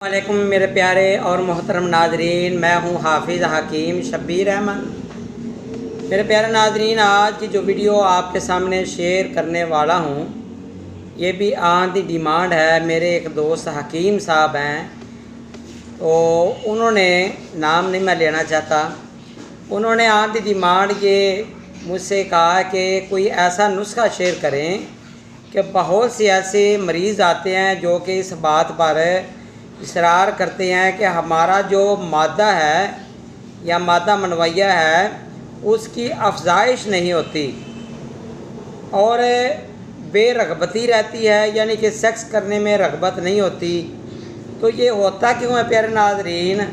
वालेकुम मेरे प्यारे और मोहतरम नाजरीन, मैं हूँ हाफिज़ हकीम शब्बीर अहमद। मेरे प्यारे नाजरीन, आज की जो वीडियो आपके सामने शेयर करने वाला हूँ ये भी ऑन दी डिमांड है। मेरे एक दोस्त हकीम साहब हैं, तो उन्होंने, नाम नहीं मैं लेना चाहता, उन्होंने ऑन दी डिमांड ये मुझसे कहा कि कोई ऐसा नुस्खा शेयर करें कि बहुत से ऐसे मरीज़ आते हैं जो कि इस बात पर इसरार करते हैं कि हमारा जो मादा है या मादा मनवैया है उसकी अफजाइश नहीं होती और बेरगबती रहती है, यानी कि सेक्स करने में रगबत नहीं होती। तो ये होता क्यों है प्यारे नाज़रीन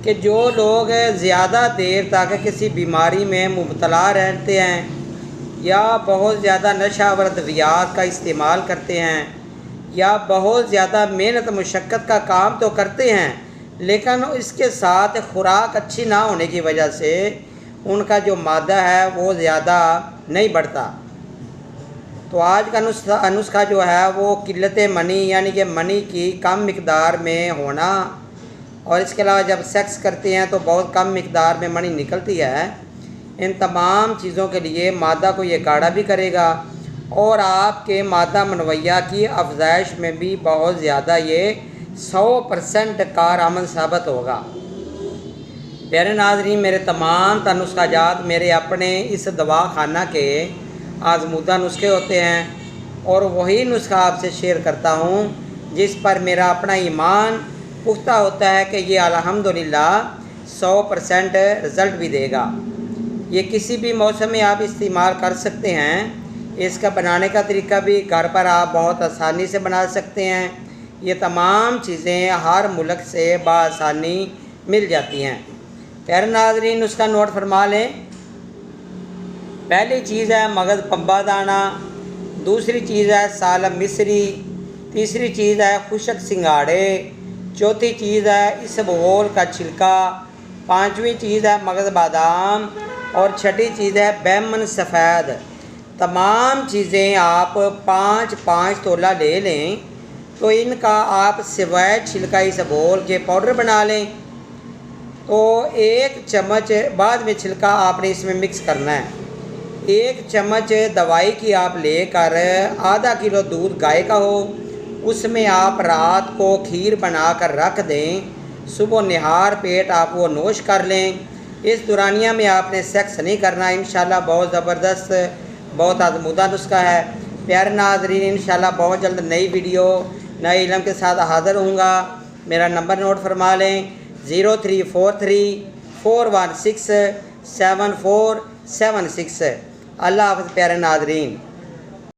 कि जो लोग ज़्यादा देर तक किसी बीमारी में मुब्तला रहते हैं या बहुत ज़्यादा नशावर अद्वियात का इस्तेमाल करते हैं या बहुत ज़्यादा मेहनत मुशक्क़त का काम तो करते हैं, लेकिन इसके साथ खुराक अच्छी ना होने की वजह से उनका जो मादा है वो ज़्यादा नहीं बढ़ता। तो आज का नुस्खा जो है वो किल्लत मनी, यानी कि मनी की कम मिकदार में होना, और इसके अलावा जब सेक्स करते हैं तो बहुत कम मिकदार में मनी निकलती है। इन तमाम चीज़ों के लिए मादा को ये काढ़ा भी करेगा और आपके मादा मनवैया की अफजाइश में भी बहुत ज़्यादा ये 100% कारआमद साबित होगा। प्यारे नाज़रीन, मेरे तमाम नुस्खाजात मेरे अपने इस दवा खाना के आजमूदा नुस्खे होते हैं और वही नुस्खा आपसे शेयर करता हूँ जिस पर मेरा अपना ईमान पुख्ता होता है कि ये अल्हम्दुलिल्लाह 100% रिज़ल्ट भी देगा। ये किसी भी मौसम में आप इस्तेमाल कर सकते हैं। इसका बनाने का तरीका भी घर पर आप बहुत आसानी से बना सकते हैं। ये तमाम चीज़ें हर मुल्क से बआसानी मिल जाती हैं। प्यारे नाज़रीन, उसका नोट फरमा लें। पहली चीज़ है मगज़ पम्बा दाना, दूसरी चीज़ है सालम मिस्री, तीसरी चीज़ है खुशक सिंगाड़े, चौथी चीज़ है इसबगोल का छिलका, पाँचवीं चीज़ है मगज़ बादाम और छठी चीज़ है बैमन सफ़ेद। तमाम चीज़ें आप 5-5 तोला ले लें। तो इनका आप सिवाय छिलका इसबगोल के पाउडर बना लें। तो 1 चम्मच बाद में छिलका आपने इसमें मिक्स करना है। 1 चम्मच दवाई की आप लेकर आधा किलो दूध गाय का हो उसमें आप रात को खीर बनाकर रख दें। सुबह निहार पेट आप वो नोश कर लें। इस दौरानिया में आपने सेक्स नहीं करना। इंशाल्लाह बहुत ज़बरदस्त, बहुत आजमूदा नुस्खा है। प्यारे नाज़रीन, इंशाल्लाह बहुत जल्द नई वीडियो नए इल्म के साथ हाज़िर होऊंगा। मेरा नंबर नोट फरमा लें 0343 416 7476। अल्लाह हाफ़िज़ प्यारे नाज़रीन।